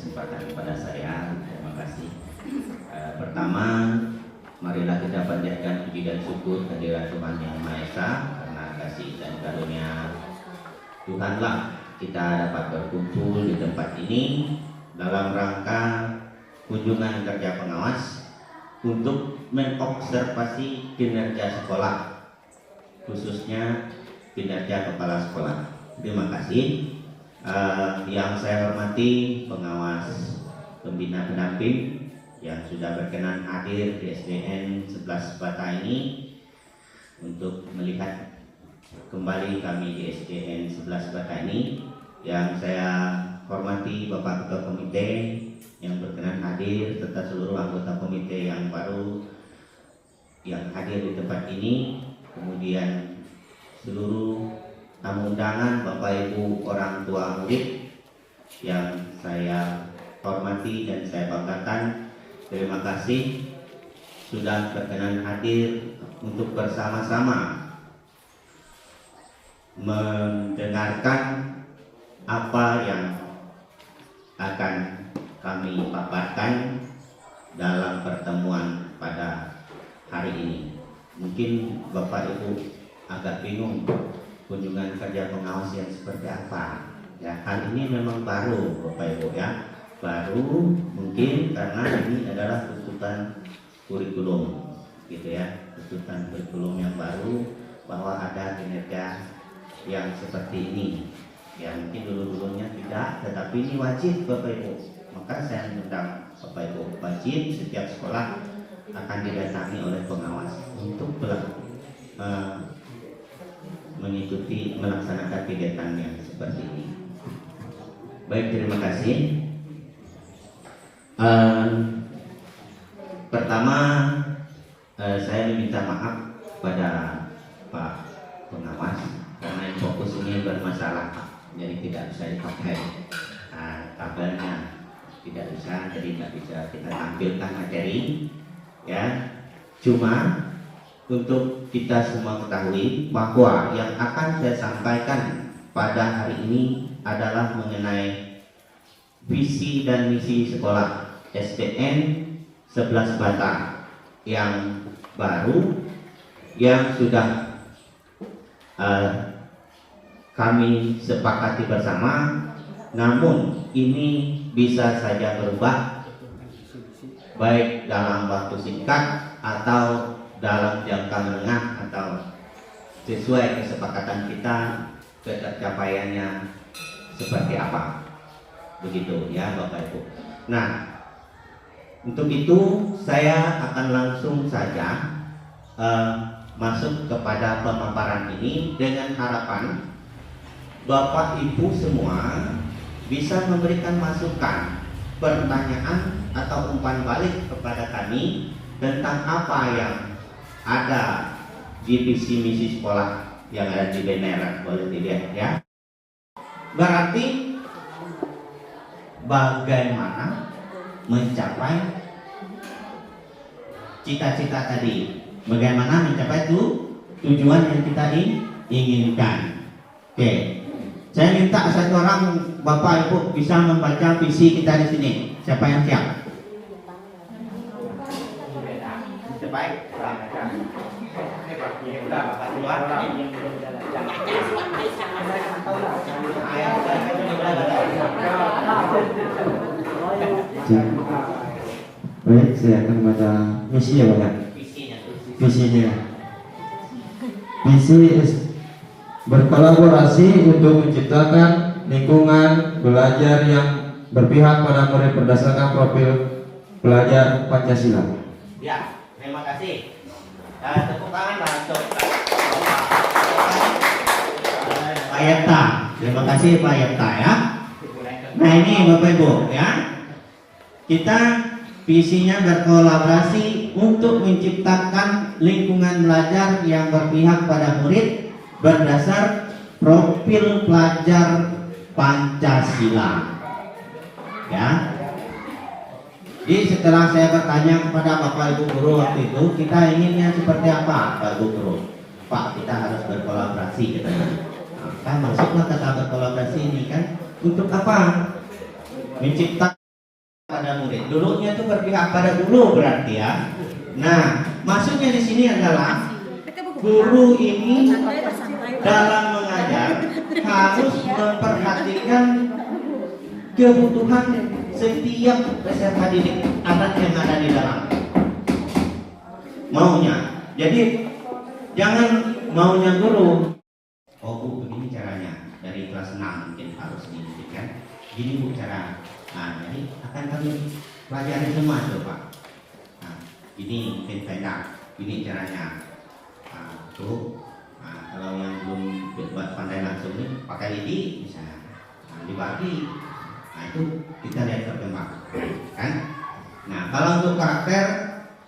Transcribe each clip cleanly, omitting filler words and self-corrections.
kesempatan kepada saya. Terima kasih. Pertama, marilah kita panjatkan puji dan syukur kehadirat Tuhan Yang Maha Esa, karena kasih dan karunia Tuhanlah kita dapat berkumpul di tempat ini dalam rangka kunjungan kerja pengawas untuk mengobservasi kinerja sekolah, khususnya kinerja kepala sekolah. Terima kasih. Yang saya hormati pengawas pembina pendamping yang sudah berkenan hadir di SDN 11 Bata ini untuk melihat kembali kami di SDN 11 Bata ini. Yang saya hormati Bapak Ketua Komite yang berkenan hadir, serta seluruh anggota komite yang baru yang hadir di tempat ini, kemudian seluruh tamu undangan, Bapak Ibu orang tua murid yang saya hormati dan saya banggakan. Terima kasih sudah berkenan hadir untuk bersama-sama mendengarkan apa yang akan kami paparkan dalam pertemuan pada hari ini. Mungkin Bapak Ibu agak bingung kunjungan kerja pengawas yang seperti apa. Ya, hal ini memang baru Bapak Ibu ya. Baru mungkin karena ini adalah tuntutan kurikulum gitu ya. Tuntutan kurikulum yang baru bahwa ada kinerja yang seperti ini. Ya, mungkin dulu-dulunya tidak, tetapi ini wajib Bapak Ibu. Maka saya mengundang Bapak Ibu, wajib setiap sekolah akan didatangi oleh pengawas untuk mengikuti melaksanakan kegiatan yang seperti ini. Baik, terima kasih. Pertama, saya meminta maaf pada Pak pengawas karena yang fokus ini bermasalah, jadi tidak bisa dipakai tabelnya, tidak bisa, jadi tidak bisa kita tampilkan materi ya. Cuma untuk kita semua ketahui bahwa yang akan saya sampaikan pada hari ini adalah mengenai visi dan misi sekolah SDN 11 Bata yang baru, yang sudah kami sepakati bersama. Namun ini bisa saja berubah baik dalam waktu singkat atau dalam jangka menengah, atau sesuai kesepakatan kita tercapaiannya seperti apa, begitu ya Bapak Ibu. Nah, untuk itu saya akan langsung saja masuk kepada pemaparan ini dengan harapan Bapak Ibu semua bisa memberikan masukan, pertanyaan atau umpan balik kepada kami tentang apa yang ada di visi misi sekolah yang ada di banner, boleh dilihat ya. Berarti bagaimana mencapai cita-cita tadi, bagaimana mencapai tujuan yang kita inginkan. Oke, saya minta satu orang Bapak Ibu bisa membaca visi kita di sini. Siapa yang siap? Baik, baik, saya akan baca misi ya Bapak. Visinya. Visi berkolaborasi untuk menciptakan lingkungan belajar yang berpihak pada murid berdasarkan profil pelajar Pancasila. Ya, terima kasih. Tepuk tangan lah untuk Pak Yenta. Terima kasih Pak Yenta ya. Nah ini Bapak Ibu ya, kita visinya berkolaborasi untuk menciptakan lingkungan belajar yang berpihak pada murid berdasar profil pelajar Pancasila ya. Jadi setelah saya bertanya kepada Bapak Ibu guru waktu itu, kita inginnya seperti apa Pak Ibu guru? Pak, kita harus berkolaborasi katanya. Nah, kan masuklah kata berkolaborasi ini kan untuk apa? Menciptakan pada murid. Dulunya itu berpihak pada guru berarti ya. Nah, maksudnya di sini adalah guru ini dalam mengajar harus memperhatikan kebutuhan setiap peserta didik anak yang ada di dalam maunya. Jadi jangan maunya guru. Oh bu, begini caranya dari kelas 6 mungkin harus dididikan. Gini bu cara. Nah, jadi akan kami pelajari semua tuh Pak. Nah, ini mungkin pendek, ini caranya. Nah, tuh, nah, kalau yang belum buat pandai langsung ini pakai ini misalnya, nah, dibagi. Nah itu kita lihat perkembangan, kan? Nah kalau untuk karakter,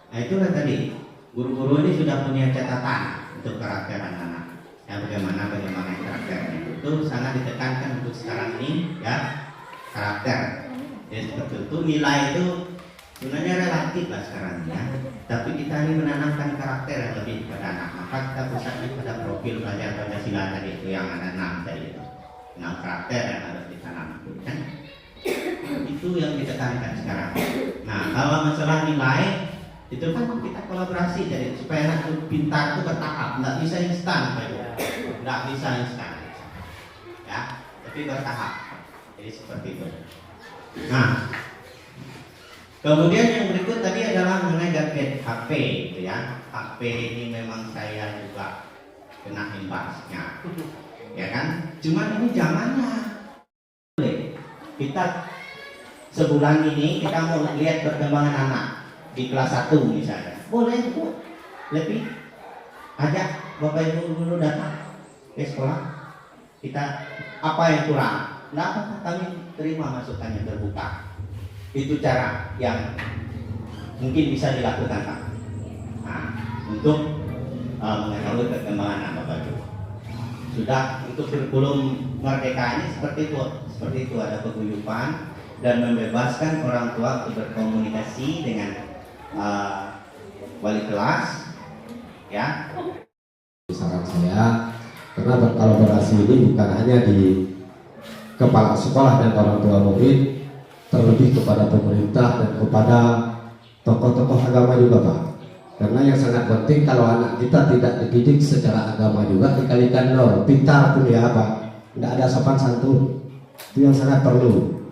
nah itu kan tadi guru-guru ini sudah punya catatan untuk karakter anak-anak. Ya bagaimana karakternya itu sangat ditekankan untuk sekarang ini ya karakter. Jadi seperti itu nilai itu sebenarnya relatif lah sekarang ya. Tapi kita ini menanamkan karakter yang lebih kepada anak. Maka kita pusatnya pada profil pelajar Pancasila tadi itu yang ada 6 tadi itu. Nah karakter yang harus ditanam, kan? Itu yang ditekankan sekarang. Nah kalau masalah nilai itu kan kita kolaborasi jadi supaya anak itu pintar itu bertahap, nggak bisa instan, nggak bisa instan, ya, tapi bertahap. Jadi seperti itu. Nah, kemudian yang berikut tadi adalah mengenai gadget HP, gitu ya. HP ini memang saya juga kena imbasnya, ya kan? Cuman ini zamannya. Kita sebulan ini kita mau lihat perkembangan anak di kelas 1 misalnya. Boleh bu, lebih ajak bapak ibu dulu datang ke sekolah. Kita apa yang kurang? Nggak apa-apa, kami terima masukannya terbuka. Itu cara yang mungkin bisa dilakukan Pak. Nah, untuk mengetahui perkembangan anak bapak ibu. Sudah untuk kurikulum merdeka ini seperti itu ada peguyupan dan membebaskan orang tua untuk berkomunikasi dengan wali kelas, ya. Saran saya, karena berkolaborasi ini bukan hanya di kepala sekolah dan orang tua murid, terlebih kepada pemerintah dan kepada tokoh-tokoh agama juga Pak. Karena yang sangat penting kalau anak kita tidak dididik secara agama juga dikalikan nol, pintar pun ya Pak, tidak ada sopan santun, itu yang sangat perlu.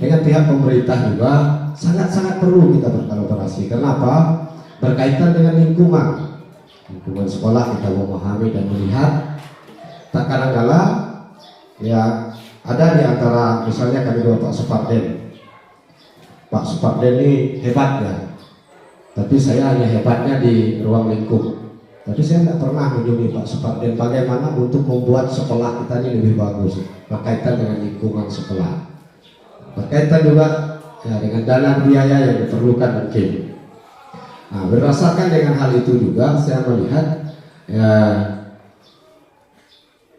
Dengan pihak pemerintah juga sangat-sangat perlu kita berkolaborasi. Kenapa? Berkaitan dengan lingkungan sekolah kita memahami dan melihat. Tak kadang-kala ya ada di antara misalnya kami dua Pak Suparden. Pak Suparden ini hebat ya, tapi saya hanya hebatnya di ruang lingkup. Tapi saya tidak pernah mengunjungi Pak Suparden bagaimana untuk membuat sekolah kita ini lebih bagus berkaitan dengan lingkungan sekolah. Berkaitan juga ya, dengan dana biaya yang diperlukan mungkin. Nah, berdasarkan dengan hal itu juga saya melihat ya,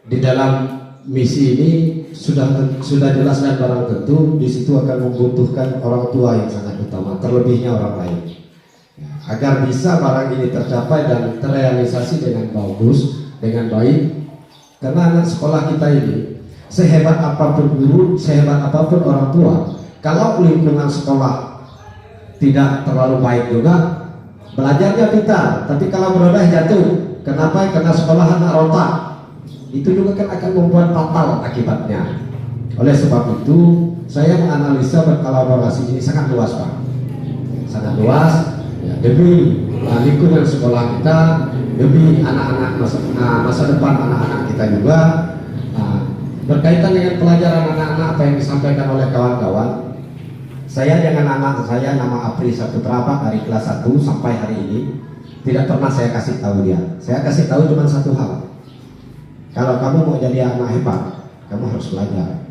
di dalam misi ini sudah jelas dan barang tentu di situ akan membutuhkan orang tua yang sangat utama, terlebihnya orang lain, ya, agar bisa barang ini tercapai dan terrealisasi dengan bagus, dengan baik. Karena anak sekolah kita ini sehebat apapun guru, sehebat apapun orang tua, kalau lingkungan sekolah tidak terlalu baik juga, belajarnya pintar, tapi kalau berubah jatuh. Kenapa? Karena sekolah anak rotak, itu juga kan akan membuat fatal akibatnya. Oleh sebab itu, saya menganalisa berkolaborasi ini sangat luas Pak, sangat luas ya, demi lingkungan sekolah kita, demi anak-anak masa depan anak-anak kita juga. Berkaitan dengan pelajaran anak-anak apa yang disampaikan oleh kawan-kawan, saya dengan anak saya nama Apri Saputra Pak dari kelas 1 sampai hari ini tidak pernah saya kasih tahu dia. Saya kasih tahu cuma satu hal. Kalau kamu mau jadi anak hebat, kamu harus belajar.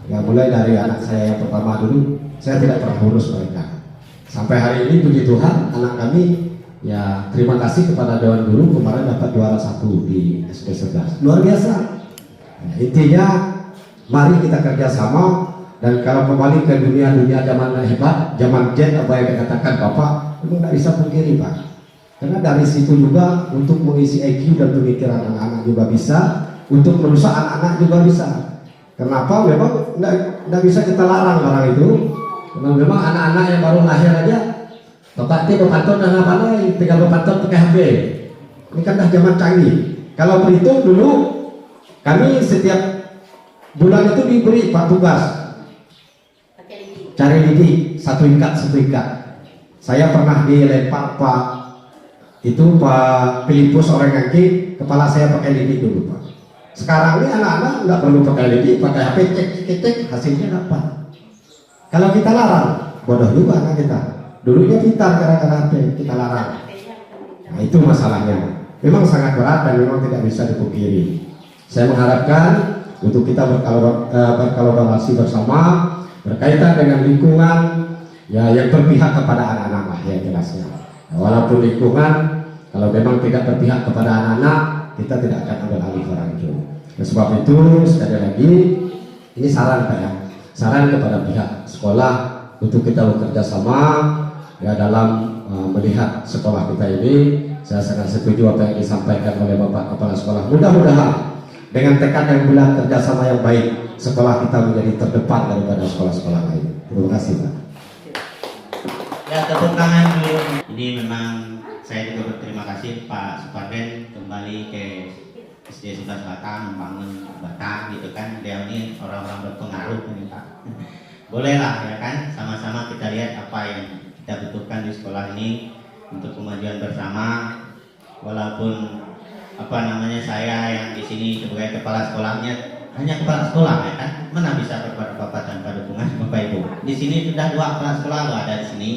Ya mulai dari anak saya yang pertama dulu, saya tidak pernah urus mereka. Sampai hari ini puji Tuhan anak kami ya terima kasih kepada Dewan Guru kemarin dapat juara 1 di SD 11. Luar biasa. Nah, intinya mari kita kerjasama, dan kalau kembali ke dunia zaman hebat, zaman jet apa yang dikatakan Bapak, itu nggak bisa pungkiri Pak. Karena dari situ juga untuk mengisi IQ dan pemikiran anak-anak juga bisa, untuk merusak anak-anak juga bisa. Kenapa? Memang nggak bisa kita larang orang itu, Memang anak-anak yang baru lahir aja, bapak itu pantun dan apa lagi, tinggal pantun pakai HP. Ini kan dah zaman canggih. Kalau berhitung dulu, kami setiap bulan itu diberi Pak tugas cari lidi satu ikat. Saya pernah dilempar Pak Filipus orang kaki, kepala saya pakai lidi dulu Pak. Sekarang ini anak-anak nggak perlu pakai lidi, pakai HP cek hasilnya dapat. Kalau kita larang, bodoh juga anak kita. Dulunya pintar gara-gara HP, kita larang. Nah itu masalahnya. Memang sangat berat dan memang tidak bisa dipungkiri. Saya mengharapkan untuk kita berkolaborasi bersama berkaitan dengan lingkungan ya yang berpihak kepada anak-anak lah ya jelasnya. Nah, walaupun lingkungan kalau memang tidak berpihak kepada anak-anak, kita tidak akan ambil alih orang itu. Oleh sebab itu sekali lagi ini saran Pak ya, saran kepada pihak sekolah untuk kita bekerja sama ya dalam melihat sekolah kita ini. Saya sangat setuju apa yang disampaikan oleh Bapak Kepala Sekolah. Mudah-mudahan dengan tekad yang bulat, kerjasama yang baik, sekolah kita menjadi terdepan daripada sekolah-sekolah lain. Terima kasih Pak. Ya, tepuk tangan dulu. Ini memang saya juga berterima kasih Pak Suparden kembali ke SD 11 Batam membangun Batam gitu kan. Dia ini orang-orang berpengaruh ini Pak. Bolehlah ya kan, sama-sama kita lihat apa yang kita butuhkan di sekolah ini untuk kemajuan bersama. Walaupun saya yang di sini sebagai kepala sekolahnya hanya kepala sekolah ya kan, mana bisa berbuat apa tanpa dukungan Bapak Ibu. Di sini sudah 2 kepala sekolah loh ada di sini,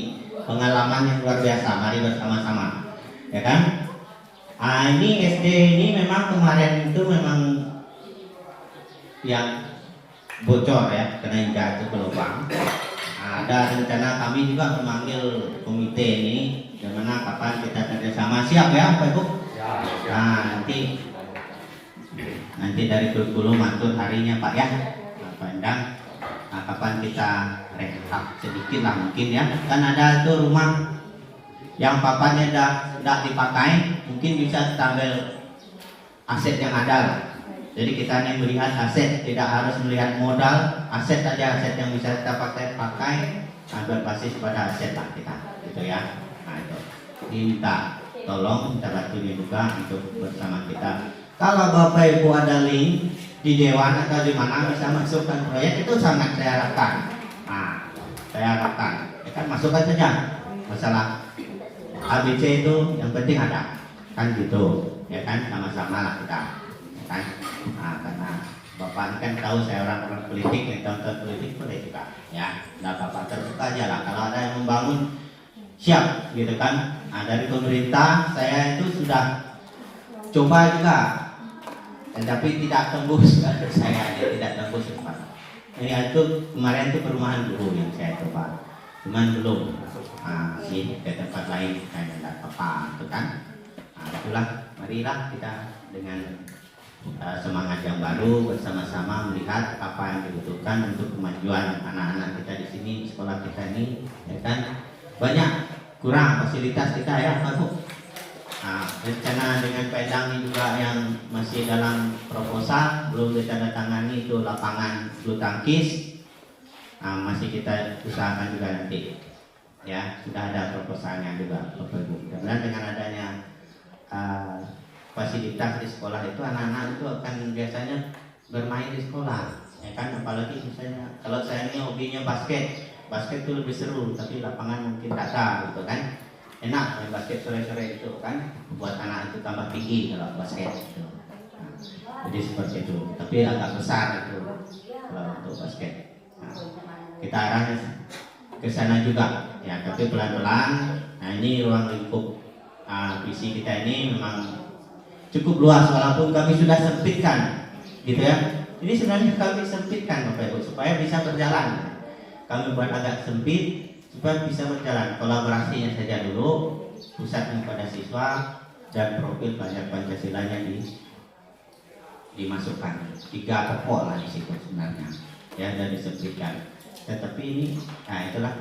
pengalaman yang luar biasa. Mari bersama-sama ya kan. Ini SD ini memang kemarin itu memang yang bocor ya, kena jatuh ke lubang. Ada rencana kami juga memanggil komite ini, bagaimana kapan kita kerjasama. Siap ya Pak Ibu? Nah nanti dari kurikulum atur harinya Pak ya, Pak Endang. Nah, kapan kita rehab sedikit lah mungkin ya. Kan ada tuh rumah yang papannya tidak dipakai, mungkin bisa tampil aset yang ada lah. Jadi kita hanya melihat aset, tidak harus melihat modal, aset saja, aset yang bisa kita pakai berbasis pada aset lah kita, gitu ya. Nah itu minta tolong kita bantuin juga untuk bersama kita. Kalau Bapak Ibu ada link di Dewan atau di mana bisa masukkan proyek, itu sangat saya harapkan. Nah, saya harapkan, ya kan masukkan saja. Masalah ABC itu yang penting ada, kan gitu, ya kan sama-sama lah kita, ya kan. Nah, karena Bapak kan tahu saya orang politik, yang tonton politik boleh juga, ya. Nah, Bapak terbuka aja lah. Kalau ada yang membangun, siap, gitu kan. Nah, dari pemerintah saya itu sudah coba juga, tapi tidak tembus. Saya tidak tembus Pak. Ini itu kemarin itu perumahan guru yang saya coba, cuman belum masih ke tempat lain saya tidak apa itu kan. Nah, itulah, marilah kita dengan semangat yang baru bersama-sama melihat apa yang dibutuhkan untuk kemajuan anak-anak kita di sini, sekolah kita ini, ya kan. Banyak kurang fasilitas kita ya Pak Bu. Nah, rencana dengan Pak Endang ini juga yang masih dalam proposal, belum ditandatangani itu lapangan bulu tangkis. Nah, masih kita usahakan juga nanti. Ya, sudah ada proposalnya juga Bapak Ibu. Dan dengan adanya fasilitas di sekolah itu, anak-anak itu akan biasanya bermain di sekolah, ya kan. Apalagi misalnya kalau saya ini hobinya basket itu lebih seru, tapi lapangan mungkin tak ada gitu kan. Enak main basket sore-sore itu kan, buat anak itu tambah tinggi kalau basket itu. Nah, jadi seperti itu, tapi agak besar itu kalau untuk basket. Nah, kita arahnya ke sana juga ya, tapi pelan-pelan. Nah, ini ruang lingkup visi kita ini memang cukup luas, walaupun kami sudah sempitkan gitu ya. Ini sebenarnya kami sempitkan Bapak Ibu supaya bisa berjalan. Kami buat agak sempit supaya bisa berjalan. Kolaborasinya saja dulu, pusatnya pada siswa dan profil pelajar Pancasilanya dimasukkan. 3 pokok lah di situ sebenarnya ya, dan disempitkan. Tetapi ini, nah itulah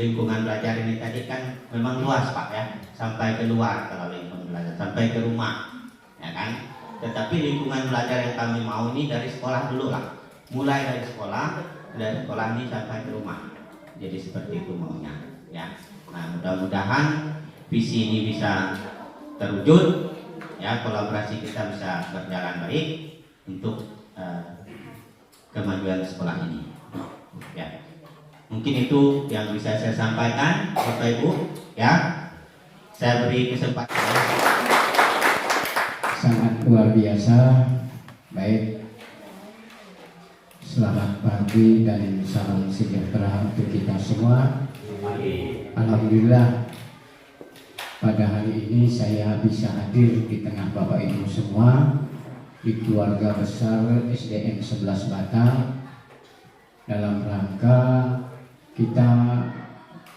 lingkungan belajar ini tadi kan memang luas Pak ya, sampai keluar kalau lingkungan belajar, sampai ke rumah. Ya kan? Tetapi lingkungan belajar yang kami mau ini dari sekolah dulu lah, mulai dari sekolah ini sampai ke rumah. jadi seperti itu maunya ya. Nah, mudah-mudahan visi ini bisa terwujud ya, kolaborasi kita bisa berjalan baik untuk kemajuan sekolah ini ya. Mungkin itu yang bisa saya sampaikan Bapak Ibu ya. Saya beri kesempatan. Sangat luar biasa. Baik, selamat pagi dan salam sejahtera untuk kita semua. Alhamdulillah, pada hari ini saya bisa hadir di tengah Bapak Ibu semua di keluarga besar SDN 11 Batang dalam rangka kita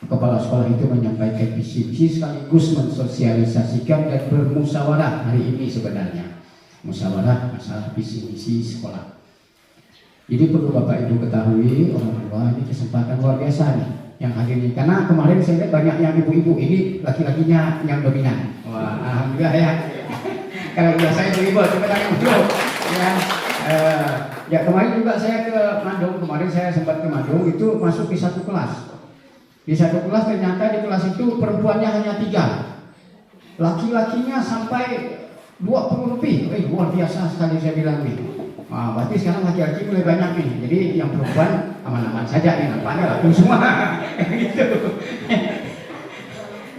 kepala sekolah itu menyampaikan visi-visi sekaligus mensosialisasikan dan bermusyawarah hari ini sebenarnya musyawarah masalah visi-misi sekolah. Jadi perlu Bapak Ibu ketahui orang tua, ini kesempatan luar biasa nih yang hadir ini, karena kemarin saya lihat banyak yang ibu-ibu, ini laki-lakinya yang dominan. Wah, alhamdulillah ya. Kalau biasa ibu-ibu coba tanya dulu ya. Ya kemarin juga saya ke Madung, kemarin saya sempat ke Madung, itu masuk di satu kelas. Di satu kelas ternyata di kelas itu perempuannya hanya 3, laki-lakinya sampai 20 lebih. Luar biasa sekali saya bilang nih. Nah, berarti sekarang laki-laki mulai banyak nih. Jadi yang perempuan aman-aman saja nih, nampaknya laku semua. Gitu.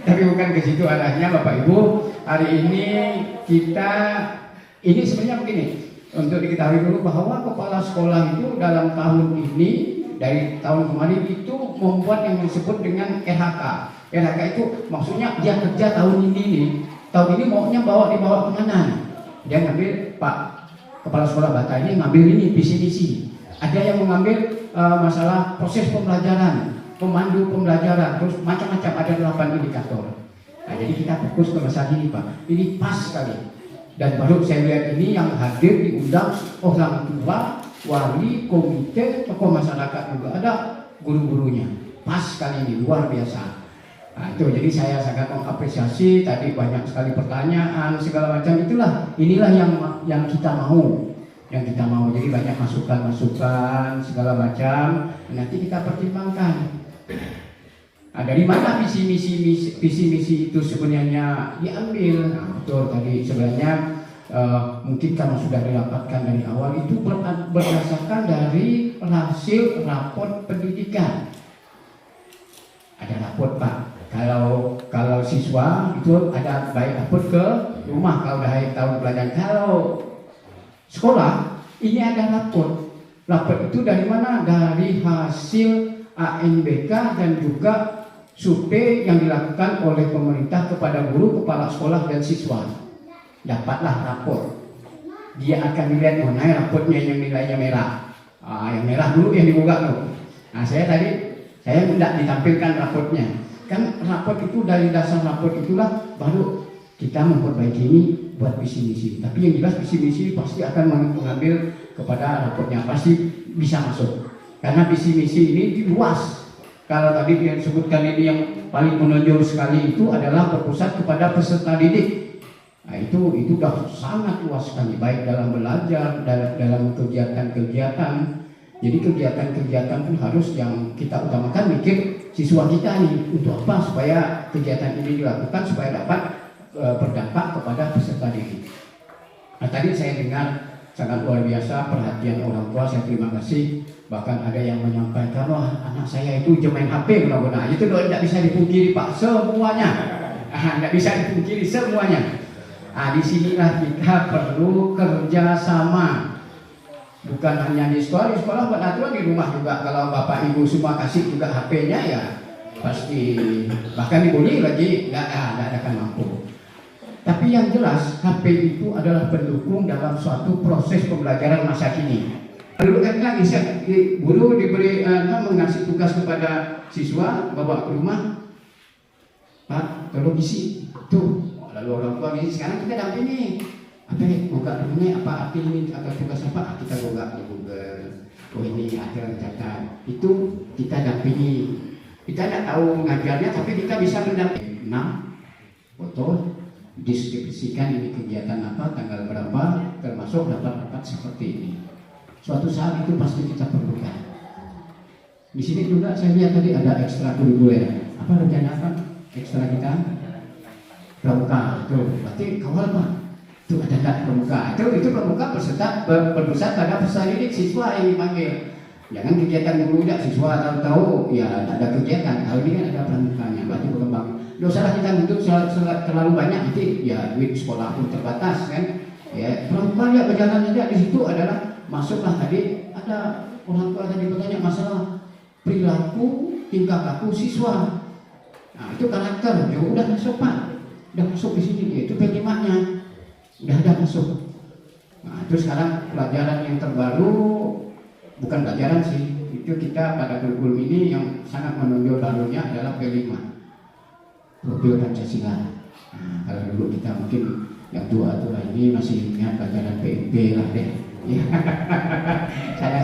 Tapi bukan ke situ arahnya Bapak Ibu. Hari ini kita ini sebenarnya begini. Untuk diketahui dulu bahwa kepala sekolah itu dalam tahun ini dari tahun kemarin itu membuat yang disebut dengan RHK. RHK itu maksudnya dia kerja tahun ini nih. Tahun ini maunya dibawa kemana? Dia ngambil Pak Kepala Sekolah Bata ini ngambil ini visi-misi. Ada yang mengambil masalah proses pembelajaran, pemandu pembelajaran, terus macam-macam, ada 8 indikator. Nah, jadi kita fokus ke masalah ini Pak. Ini pas sekali. Dan baru saya lihat ini yang hadir diundang orang tua, wali, komite, tokoh masyarakat juga ada, guru-gurunya. Pas kali ini, luar biasa. Nah, itu jadi saya sangat mengapresiasi. Tadi banyak sekali pertanyaan segala macam, inilah yang kita mau. Yang kita mau, jadi banyak masukan-masukan segala macam, nanti kita pertimbangkan. Nah, dari mana visi misi itu sebenarnya diambil? Nah, betul tadi sebenarnya mungkin karena sudah didapatkan dari awal itu berdasarkan dari hasil raport pendidikan. Ada raport Pak. Kalau siswa itu ada baik raport ke rumah kalau udah akhir tahun pelajaran. Kalau sekolah ini ada raport. Raport itu dari mana? Dari hasil ANBK dan juga survei yang dilakukan oleh pemerintah kepada guru, kepala sekolah dan siswa. Dapatlah raport. Dia akan dilihat mana raportnya yang nilainya merah. Yang merah dulu yang dibuka tuh. Nah, saya tidak ditampilkan raportnya. Kan raport itu dari dasar raport itulah baru kita memperbaiki ini buat visi misi. Tapi yang jelas visi misi pasti akan mengambil kepada raportnya, pasti bisa masuk. Karena visi misi ini luas. Kalau tadi yang disebutkan ini yang paling menonjol sekali itu adalah berpusat kepada peserta didik. Nah, itu sudah sangat luas sekali, baik dalam belajar, dalam kegiatan-kegiatan. Jadi kegiatan-kegiatan pun harus yang kita utamakan mikir siswa kita nih untuk apa supaya kegiatan ini dilakukan supaya dapat berdampak kepada peserta didik. Nah, tadi saya dengar sangat luar biasa perhatian orang tua, saya terima kasih. Bahkan ada yang menyampaikan, wah anak saya itu main HP benar-benar. Itu tidak bisa dipungkiri Pak, semuanya. Tidak bisa dipungkiri semuanya. Nah, disinilah kita perlu kerja sama. Bukan hanya di sekolah buat aturan, di rumah juga. Kalau bapak ibu semua kasih juga HP-nya ya pasti. Bahkan dibully lagi, nggak akan mampu. Tapi yang jelas HP itu adalah pendukung dalam suatu proses pembelajaran masa kini. Dulu kan guru diberi mengasih tugas kepada siswa bawa ke rumah, Pak tolong isi tuh. Lalu orang tua ini sekarang kita dampingi. Apa buka ini apa arti ini atau tugas apa? Kita buka di Google. Oh ini aturan catat. Itu kita dampingi. Kita tidak tahu mengajarnya, tapi kita bisa mendampingi. 6 foto distribusikan ini kegiatan apa, tanggal berapa, termasuk dapat seperti ini. Suatu saat itu pasti kita perlukan. Di sini juga saya lihat tadi ada ekstrakurikuler. Apa rencana apa? Ekstra kita pramuka. Tuh, berarti kawal Pak. Itu ada nggak pramuka? Itu pramuka berpusat pada peserta didik siswa yang dipanggil. Jangan kegiatan guru ya siswa tahu-tahu ya tak ada kegiatan. Kalau ini kan ada pramukanya, berarti berkembang. Tidak usahlah kita bentuk terlalu banyak nanti ya duit sekolah pun terbatas kan. Ya pramuka ya berjalan aja. Di situ adalah masuklah tadi ada orang tua tadi bertanya masalah perilaku tingkah laku siswa. Nah itu karakter, ya udah masuk Pak, udah masuk di sini, itu P5-nya udah ada masuk. Nah itu sekarang pelajaran yang terbaru, bukan pelajaran sih, itu kita pada kurikulum ini yang sangat menonjol barunya adalah P5, profil Pancasila. Nah kalau dulu kita mungkin yang tua ini masih ingat pelajaran PMP lah deh. Ya.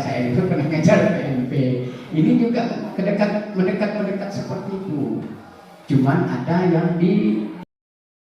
saya itu pernah ngajar PMP. Ini juga mendekat seperti itu. Cuman ada yang